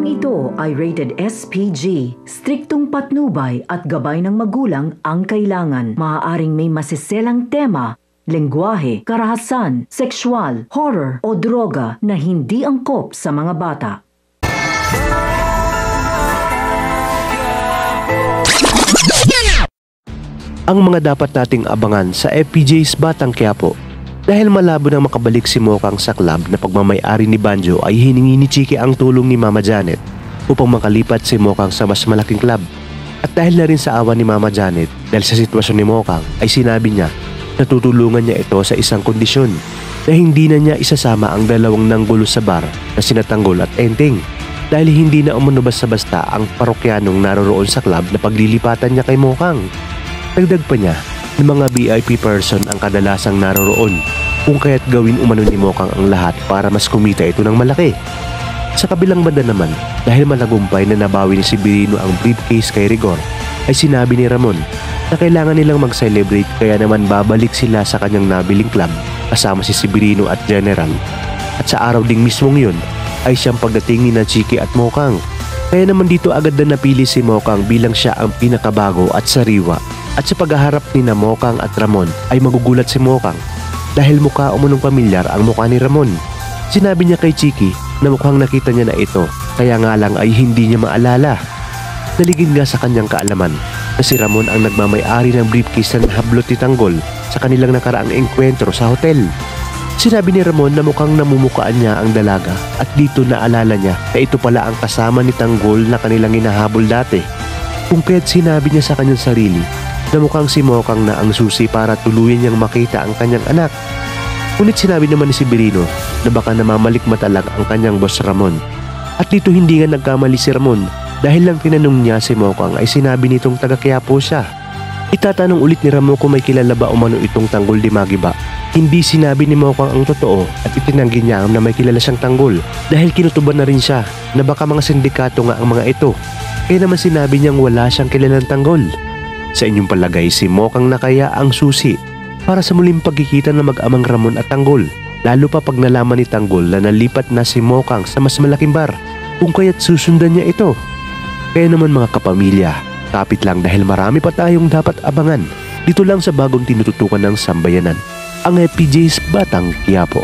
Programang ito ay rated SPG. Striktong patnubay at gabay ng magulang ang kailangan. Maaaring may masiselang tema, lengguwahe, karahasan, sexual, horror o droga na hindi angkop sa mga bata. Ang mga dapat nating abangan sa FPJ's Batang Quiapo. Dahil malabo na makabalik si Mokang sa club na pagmamay-ari ni Banjo, ay hiningi ni Chiki ang tulong ni Mama Janet upang makalipat si Mokang sa mas malaking club. At dahil na rin sa awa ni Mama Janet dahil sa sitwasyon ni Mokang, ay sinabi niya na tutulungan niya ito sa isang kondisyon, na hindi na niya isasama ang dalawang nanggulo sa bar na sina Tanggol at Enteng, dahil hindi na umano basta-basta ang parokyanong naroroon sa club na paglilipatan niya kay Mokang. Dagdag pa niya na mga VIP person ang kadalasang naroroon, kung kaya't gawin umano ni Mokang ang lahat para mas kumita ito ng malaki. Sa kabilang banda naman, dahil malagumpay na nabawi ni Severino ang briefcase kay Rigor, ay sinabi ni Ramon na kailangan nilang mag-celebrate, kaya naman babalik sila sa kanyang nabiling club kasama si Severino at General. At sa araw ding mismong yun ay siyang pagdating ni Chiki at Mokang. Kaya naman dito agad na napili si Mokang bilang siya ang pinakabago at sariwa. At sa paghaharap ni na Mokang at Ramon ay magugulat si Mokang dahil mukha umunong pamilyar ang mukha ni Ramon. Sinabi niya kay Chiki na mukhang nakita niya na ito, kaya nga lang ay hindi niya maalala. Naligid nga sa kanyang kaalaman na si Ramon ang nagmamay-ari ng briefcase na nahablot ni Tanggol sa kanilang nakaraang engkwentro sa hotel. Sinabi ni Ramon na mukhang namumukaan niya ang dalaga at dito naalala niya na ito pala ang kasama ni Tanggol na kanilang hinahabol dati. Kung kaya't sinabi niya sa kanyang sarili na mukhang si Mokang na ang susi para tuluyan niyang makita ang kanyang anak. Ngunit sinabi naman ni Severino na baka namamalikmata lang ang kanyang boss Ramon. At dito hindi nga nagkamali si Ramon dahil lang tinanong niya si Mokang ay sinabi nitong taga Quiapo siya. Itatanong ulit ni Ramon kung may kilala ba umano itong Tanggol Dimagi ba. Hindi sinabi ni Mokang ang totoo at itinanggi niya na may kilala siyang Tanggol dahil kinutuban na rin siya na baka mga sindikato nga ang mga ito. Kaya naman sinabi niyang wala siyang kilalang Tanggol. Sa inyong palagay, si Mokang na kaya ang susi para sa muling pagkikita ng mag-amang Ramon at Tanggol, lalo pa pag nalaman ni Tanggol na nalipat na si Mokang sa mas malaking bar, kung kaya't susundan niya ito. Kaya naman mga kapamilya, kapit lang dahil marami pa tayong dapat abangan dito lang sa bagong tinututukan ng sambayanan, ang FPJ's Batang Quiapo.